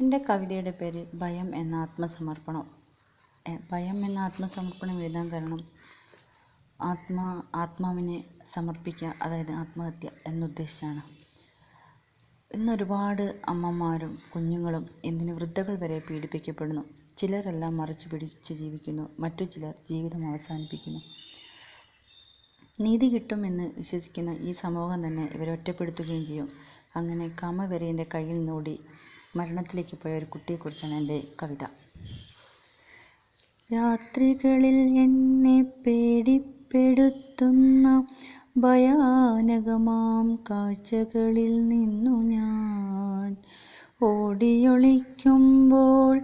എൻ്റെ കവിതയുടെ പേര് ഭയം എന്ന ആത്മസമർപ്പണം. ഭയം എന്ന ആത്മസമർപ്പണം എഴുതാൻ കാരണം ആത്മാവിനെ സമർപ്പിക്കുക, അതായത് ആത്മഹത്യ എന്നുദ്ദേശിച്ചാണ്. ഇന്നൊരുപാട് അമ്മമാരും കുഞ്ഞുങ്ങളും എന്തിന് വൃദ്ധകൾ വരെ പീഡിപ്പിക്കപ്പെടുന്നു. ചിലരെല്ലാം മറച്ചു പിടിച്ച് ജീവിക്കുന്നു, മറ്റു ചിലർ ജീവിതം അവസാനിപ്പിക്കുന്നു. നീതി കിട്ടുമെന്ന് വിശ്വസിക്കുന്ന ഈ സമൂഹം തന്നെ ഇവരെ ഒറ്റപ്പെടുത്തുകയും ചെയ്യും. അങ്ങനെ കാമവെറിയൻ്റെ കയ്യിൽ നിന്നോടി മരണത്തിലേക്ക് പോയ ഒരു കുട്ടിയെക്കുറിച്ചാണ് എൻ്റെ കവിത. രാത്രികളിൽ എന്നെ പേടിപ്പെടുത്തുന്ന ഭയാനകമാം കാഴ്ചകളിൽ നിന്നു ഞാൻ ഓടിയൊളിക്കുമ്പോൾ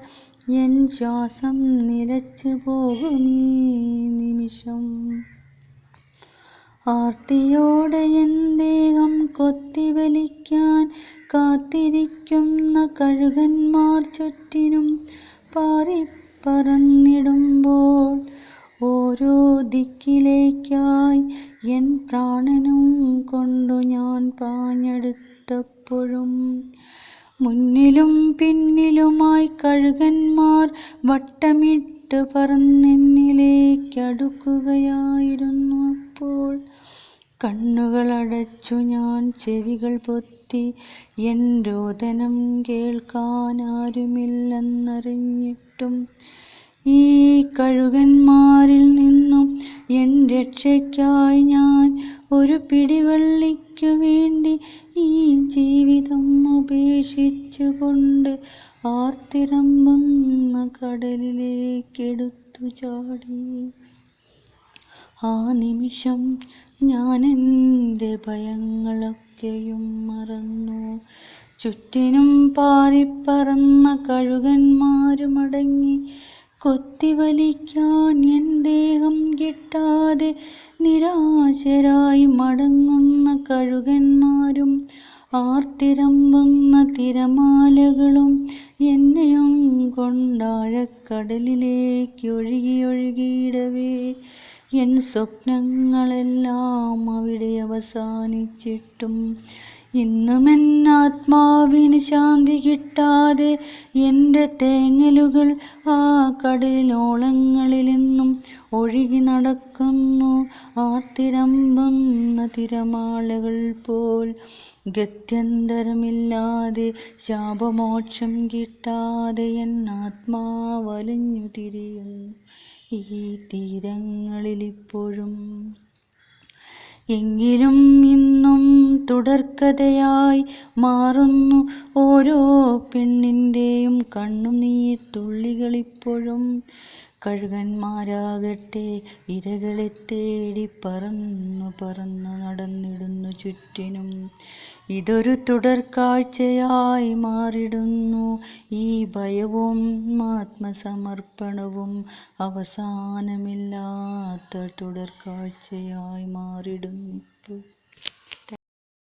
എൻ ശ്വാസം നിലച്ചു പോകുമീ നിമിഷം. ആർത്തിയോടെ എൻ ദേഹം കൊത്തിവലിക്കാൻ കാത്തിരിക്കുന്ന കഴുകന്മാർ ചുറ്റിനും പാറിപ്പറന്നിടുമ്പോൾ ഓരോ ദിക്കിലേക്കായി എൻ പ്രാണനും കൊണ്ടു ഞാൻ പാഞ്ഞെടുത്തപ്പോഴും മുന്നിലും പിന്നിലുമായി കഴുകന്മാർ വട്ടമിട്ട് പറന്നെന്നിലേക്കടുക്കുകയായിരുന്നു. അപ്പോൾ കണ്ണുകളടച്ചു ഞാൻ ചെവികൾ പൊത്തി, എൻ രോദനം കേൾക്കാൻ ആരുമില്ലെന്നറിഞ്ഞിട്ടും ഈ കഴുകന്മാരിൽ നിന്നും എൻ രക്ഷയ്ക്കായി ഞാൻ ഒരു പിടിവള്ളിക്കു വേണ്ടി ഈ ജീവിതം ഉപേക്ഷിച്ചുകൊണ്ട് ആർത്തിരമ്പുന്ന കടലിലേക്കെടുത്തു ചാടി. ആ നിമിഷം ഞാൻ എൻ്റെ ഭയങ്ങളൊക്കെയും മറന്നു. ചുറ്റിനും പാറിപ്പറന്ന കഴുകന്മാരുമടങ്ങി കൊത്തിവലിക്കാൻ എൻ ദേഹം കിട്ടാതെ നിരാശരായി മടങ്ങുന്ന കഴുകന്മാരും ആർത്തിരമ്പുന്ന തിരമാലകളും എന്നെയും കൊണ്ടാഴക്കടലിലേക്ക് ഒഴുകിയിടവേ എൻ സ്വപ്നങ്ങളെല്ലാം അവിടെ അവസാനിച്ചിട്ടും ഇന്നുമെൻ ആത്മാവിന് ശാന്തി കിട്ടാതെ എൻ്റെ തേങ്ങലുകൾ ആ കടലിനോളങ്ങളിലെന്നും ഒഴുകി നടക്കുന്നു. ആർത്തിരമ്പുന്ന തിരമാലകൾ പോൽ ഗത്യന്തരമില്ലാതെ ശാപമോക്ഷം കിട്ടാതെ എൻ ആത്മാവലഞ്ഞു തിരിയുന്നു ഈ തീരങ്ങളിലിപ്പോഴും. എങ്കിലും ഇന്നും തുടർക്കഥയായി മാറുന്നു ഓരോ പെണ്ണിൻ്റെയും കണ്ണുനീർ തുള്ളികളിപ്പോഴും. കഴുകന്മാരാകട്ടെ ഇരകളെ തേടി പറന്നു പറന്നു നടന്നിടുന്നു ചുറ്റിനും. ഇതൊരു തുടർക്കാഴ്ചയായി മാറിടുന്നു ഈ ഭയവും ആത്മസമർപ്പണവും അവസാനമില്ലാത്ത തുടർക്കാഴ്ചയായി മാറിടുന്നിപ്പോൾ.